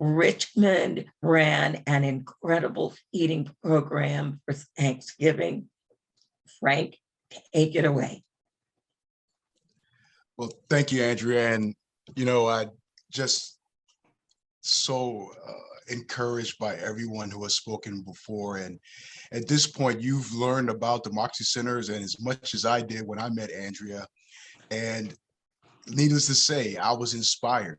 Richmond ran an incredible eating program for Thanksgiving. Frank, take it away. Well, thank you, Andrea. And, I just so encouraged by everyone who has spoken before. And at this point, you've learned about democracy centers and as much as I did when I met Andrea. And needless to say, I was inspired.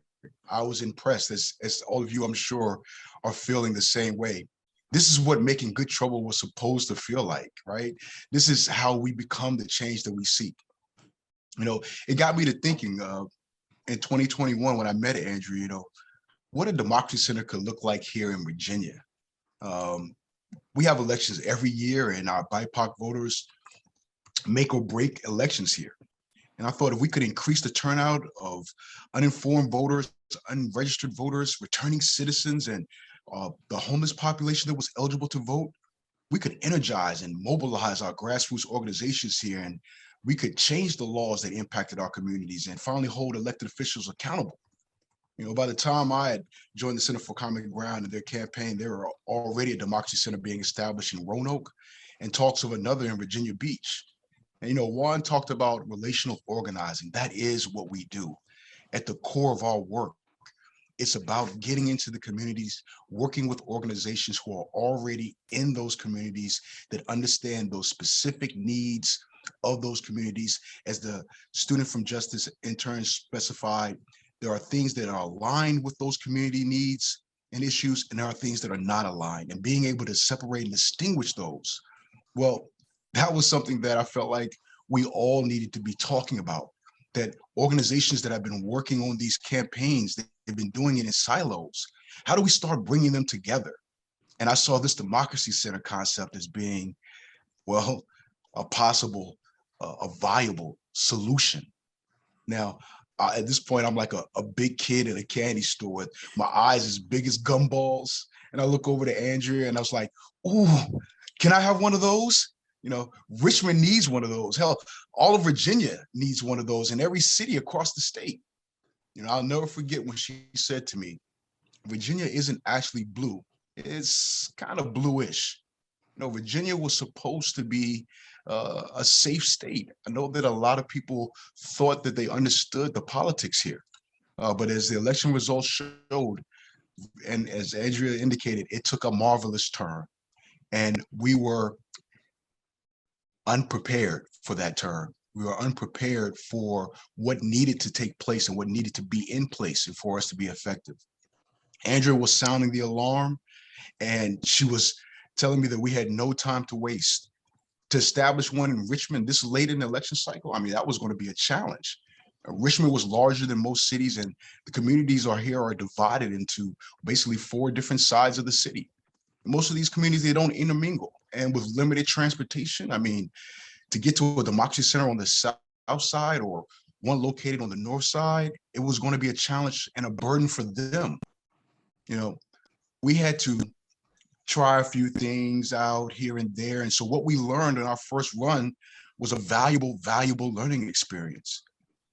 I was impressed, as all of you, I'm sure, are feeling the same way. This is what making good trouble was supposed to feel like, right? This is how we become the change that we seek. It got me to thinking in 2021 when I met Andrew, what a democracy center could look like here in Virginia. Um, we have elections every year, and our BIPOC voters make or break elections here. And I thought if we could increase the turnout of uninformed voters, unregistered voters, returning citizens, and the homeless population that was eligible to vote, we could energize and mobilize our grassroots organizations here, and we could change the laws that impacted our communities and finally hold elected officials accountable. By the time I had joined the Center for Common Ground in their campaign, there were already a democracy center being established in Roanoke and talks of another in Virginia Beach. And, Juan talked about relational organizing. That is what we do. At the core of our work, it's about getting into the communities, working with organizations who are already in those communities that understand those specific needs of those communities. As the student from Justice intern specified, there are things that are aligned with those community needs and issues, and there are things that are not aligned. And being able to separate and distinguish those, well, that was something that I felt like we all needed to be talking about, that organizations that have been working on these campaigns, they've been doing it in silos. How do we start bringing them together? And I saw this democracy center concept as being, well, a possible, a viable solution. Now, at this point, I'm like a big kid in a candy store with my eyes as big as gumballs. And I look over to Andrea and I was like, ooh, can I have one of those? Richmond needs one of those. Hell, all of Virginia needs one of those, in every city across the state. I'll never forget when she said to me, Virginia isn't actually blue. It's kind of bluish. Virginia was supposed to be a safe state. I know that a lot of people thought that they understood the politics here. But as the election results showed, and as Andrea indicated, it took a marvelous turn. And we were unprepared for that turn. We were unprepared for what needed to take place and what needed to be in place for us to be effective. Andrea was sounding the alarm, and she was telling me that we had no time to waste. To establish one in Richmond this late in the election cycle, I mean, that was going to be a challenge. Richmond was larger than most cities, and the communities are divided into basically 4 different sides of the city. Most of these communities, they don't intermingle. And with limited transportation, I mean, to get to a democracy center on the south side or one located on the north side, it was going to be a challenge and a burden for them. We had to try a few things out here and there. And so what we learned in our first run was a valuable learning experience.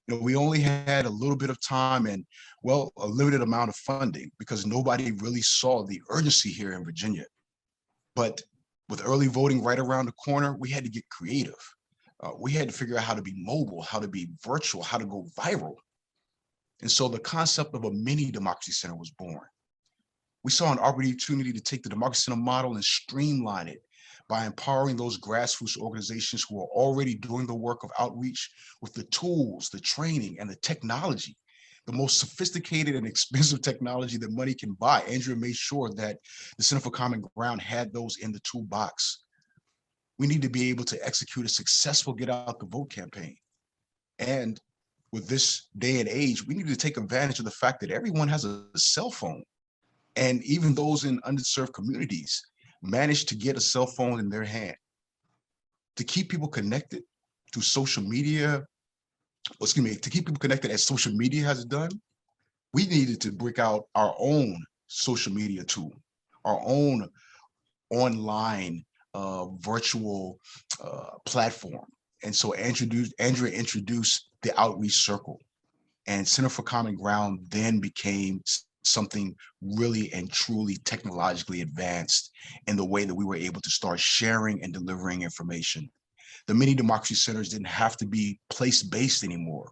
We only had a little bit of time and, well, a limited amount of funding because nobody really saw the urgency here in Virginia. But with early voting right around the corner, we had to get creative. We had to figure out how to be mobile, how to be virtual, how to go viral. And so the concept of a mini democracy center was born. We saw an opportunity to take the democracy center model and streamline it by empowering those grassroots organizations who are already doing the work of outreach with the tools, the training, and the technology, the most sophisticated and expensive technology that money can buy. Andrea made sure that the Center for Common Ground had those in the toolbox. We need to be able to execute a successful get out the vote campaign. And with this day and age, we need to take advantage of the fact that everyone has a cell phone. And even those in underserved communities manage to get a cell phone in their hand. To keep people connected to social media, to keep people connected as social media has done, we needed to break out our own social media tool, our own online virtual platform. And so Andrea introduced the Outreach Circle, and Center for Common Ground then became something really and truly technologically advanced in the way that we were able to start sharing and delivering information. The mini democracy centers didn't have to be place-based anymore.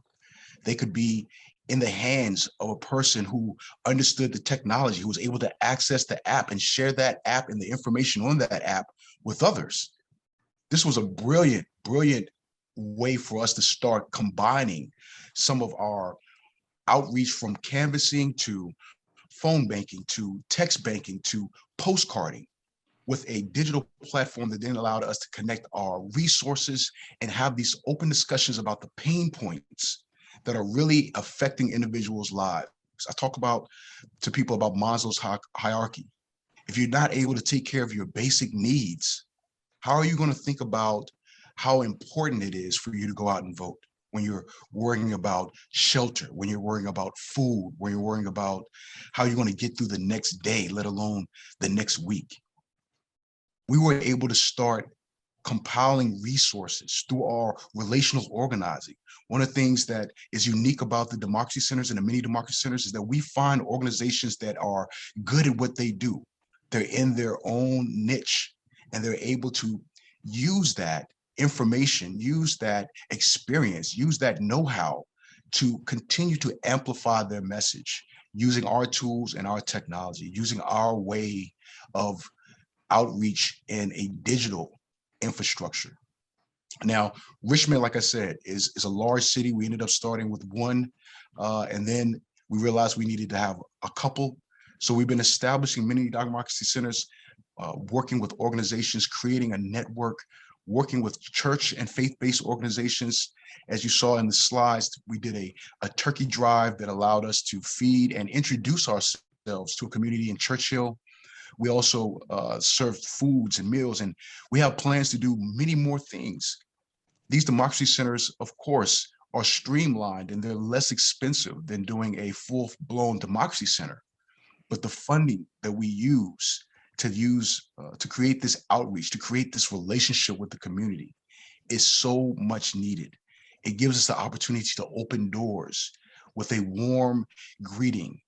They could be in the hands of a person who understood the technology, who was able to access the app and share that app and the information on that app with others. This was a brilliant, brilliant way for us to start combining some of our outreach from canvassing to phone banking to text banking to postcarding with a digital platform that then allowed us to connect our resources and have these open discussions about the pain points that are really affecting individuals' lives. I talk about to people about Maslow's hierarchy. If you're not able to take care of your basic needs, how are you going to think about how important it is for you to go out and vote when you're worrying about shelter, when you're worrying about food, when you're worrying about how you're going to get through the next day, let alone the next week? We were able to start compiling resources through our relational organizing. One of the things that is unique about the democracy centers and the mini democracy centers is that we find organizations that are good at what they do. They're in their own niche and they're able to use that information, use that experience, use that know-how to continue to amplify their message using our tools and our technology, using our way of outreach in a digital infrastructure. Now, Richmond, like I said, is a large city. We ended up starting with one, and then we realized we needed to have a couple. So we've been establishing many democracy centers, working with organizations, creating a network, working with church and faith-based organizations. As you saw in the slides, we did a turkey drive that allowed us to feed and introduce ourselves to a community in Churchill. We also served foods and meals, and we have plans to do many more things. These democracy centers, of course, are streamlined and they're less expensive than doing a full-blown democracy center. But the funding that we use to create this outreach, to create this relationship with the community is so much needed. It gives us the opportunity to open doors with a warm greeting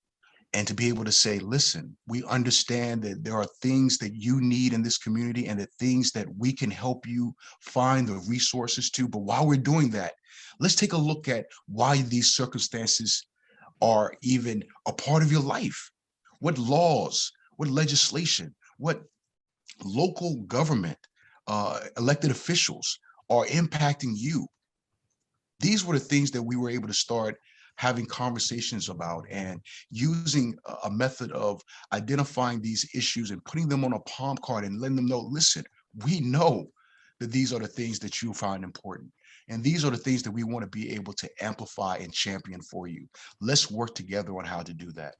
and to be able to say, listen, we understand that there are things that you need in this community and the things that we can help you find the resources to. But while we're doing that, let's take a look at why these circumstances are even a part of your life. What laws, what legislation, what local government, elected officials are impacting you. These were the things that we were able to start having conversations about and using a method of identifying these issues and putting them on a palm card and letting them know, listen, we know that these are the things that you find important. And these are the things that we want to be able to amplify and champion for you. Let's work together on how to do that.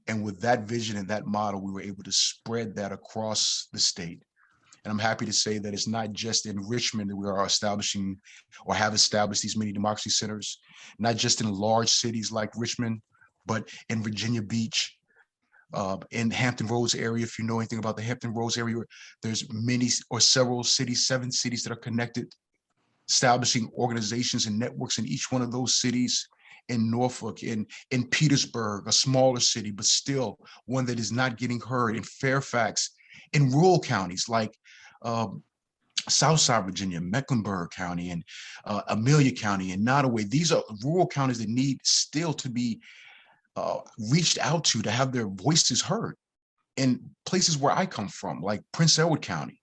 And with that vision and that model, we were able to spread that across the state. And I'm happy to say that it's not just in Richmond that we are establishing or have established these mini democracy centers, not just in large cities like Richmond, but in Virginia Beach, in Hampton Roads area. If you know anything about the Hampton Roads area, there's many or several cities, 7 cities that are connected, establishing organizations and networks in each one of those cities. In Norfolk, in Petersburg, a smaller city, but still one that is not getting heard, in Fairfax, in rural counties like Southside Virginia, Mecklenburg County, and Amelia County, and Nottoway. These are rural counties that need still to be reached out to have their voices heard. In places where I come from, like Prince Edward County,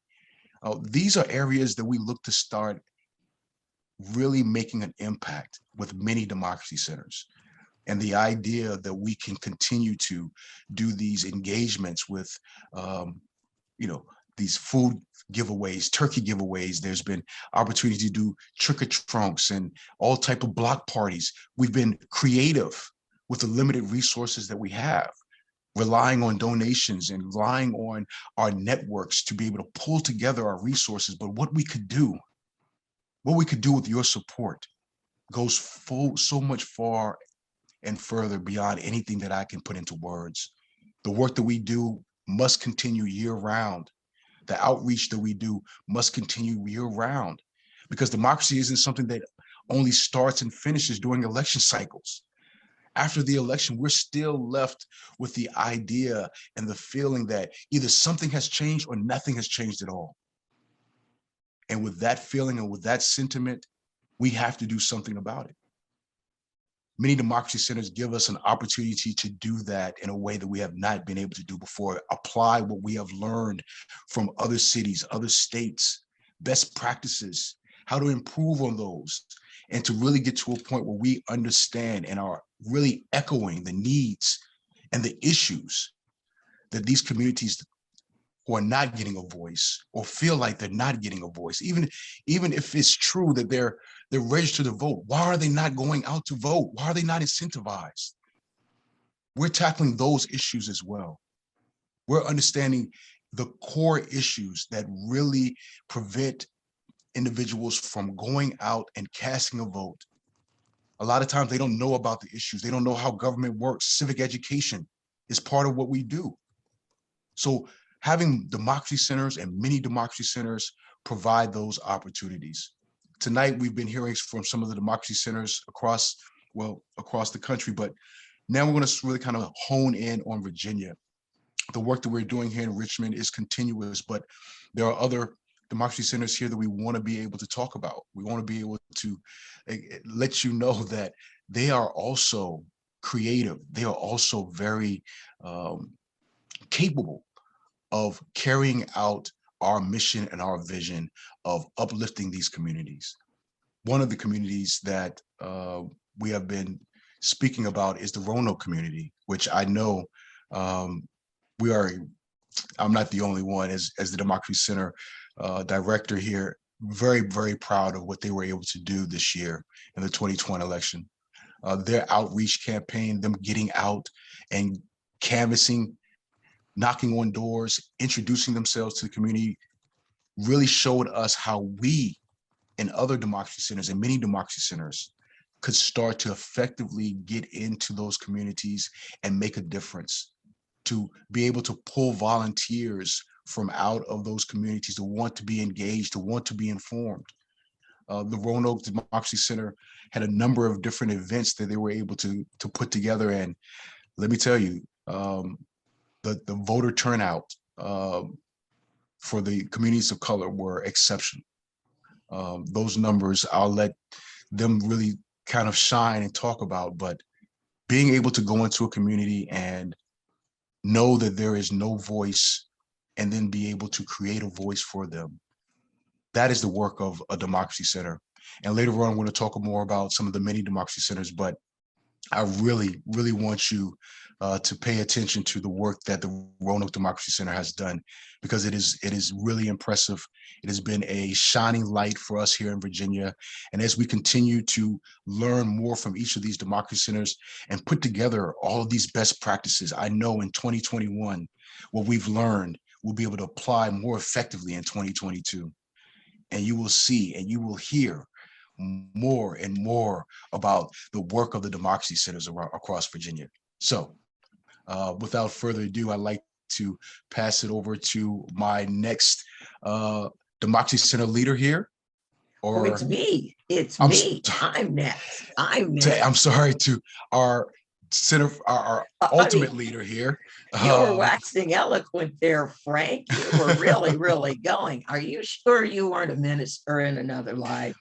these are areas that we look to start really making an impact with many democracy centers. And the idea that we can continue to do these engagements with, you know, these food giveaways, turkey giveaways. There's been opportunity to do trick or trunks and all type of block parties. We've been creative with the limited resources that we have, relying on donations and relying on our networks to be able to pull together our resources. But what we could do with your support goes so much far and further beyond anything that I can put into words. The work that we do must continue year round. The outreach that we do must continue year round, because democracy isn't something that only starts and finishes during election cycles. After the election, we're still left with the idea and the feeling that either something has changed or nothing has changed at all. And with that feeling and with that sentiment, we have to do something about it. Many democracy centers give us an opportunity to do that in a way that we have not been able to do before. Apply what we have learned from other cities, other states, best practices, how to improve on those, and to really get to a point where we understand and are really echoing the needs and the issues that these communities who are not getting a voice or feel like they're not getting a voice, even if it's true that they're registered to vote, why are they not going out to vote? Why are they not incentivized? We're tackling those issues as well. We're understanding the core issues that really prevent individuals from going out and casting a vote. A lot of times they don't know about the issues. They don't know how government works. Civic education is part of what we do. So having democracy centers and many democracy centers provide those opportunities. Tonight, we've been hearing from some of the democracy centers across the country, but now we're going to really kind of hone in on Virginia. The work that we're doing here in Richmond is continuous, but there are other democracy centers here that we want to be able to talk about. We want to be able to let you know that they are also creative. They are also very capable of carrying out our mission and our vision of uplifting these communities. One of the communities that we have been speaking about is the Roanoke community, which I know we are, I'm not the only one as the Democracy Center director here, very, very proud of what they were able to do this year in the 2020 election. Their outreach campaign, them getting out and canvassing, knocking on doors, introducing themselves to the community, really showed us how we and other democracy centers and many democracy centers could start to effectively get into those communities and make a difference, to be able to pull volunteers from out of those communities to want to be engaged, to want to be informed. The Roanoke Democracy Center had a number of different events that they were able to put together. And let me tell you, the voter turnout for the communities of color were exceptional. Those numbers, I'll let them really kind of shine and talk about, but being able to go into a community and know that there is no voice and then be able to create a voice for them. That is the work of a democracy center. And later on, we're going to talk more about some of the many democracy centers, but I really, really want you to pay attention to the work that the Roanoke Democracy Center has done, because it is really impressive. It has been a shining light for us here in Virginia. And as we continue to learn more from each of these democracy centers and put together all of these best practices, I know in 2021, what we've learned, we'll be able to apply more effectively in 2022. And you will see and you will hear more and more about the work of the democracy centers across Virginia. So without further ado, I'd like to pass it over to my next democracy center leader here. Oh, it's me. It's I'm me. I'm next. I'm next. I'm sorry, to our center, our ultimate leader here. You were waxing eloquent there, Frank. You were really, really going. Are you sure you weren't a minister in another life?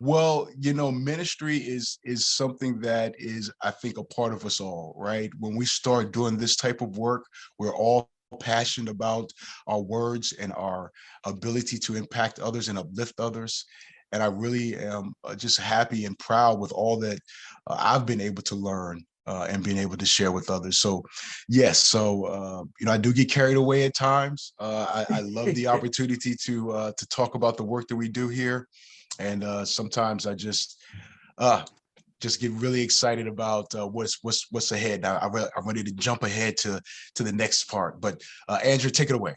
Well, you know, ministry is something that is, I think, a part of us all, right? When we start doing this type of work, we're all passionate about our words and our ability to impact others and uplift others. And I really am just happy and proud with all that I've been able to learn and being able to share with others. So yes, so you know, I do get carried away at times. I love the opportunity to talk about the work that we do here. And sometimes I just get really excited about what's ahead. Now I'm ready to jump ahead to the next part. But Andrew, take it away.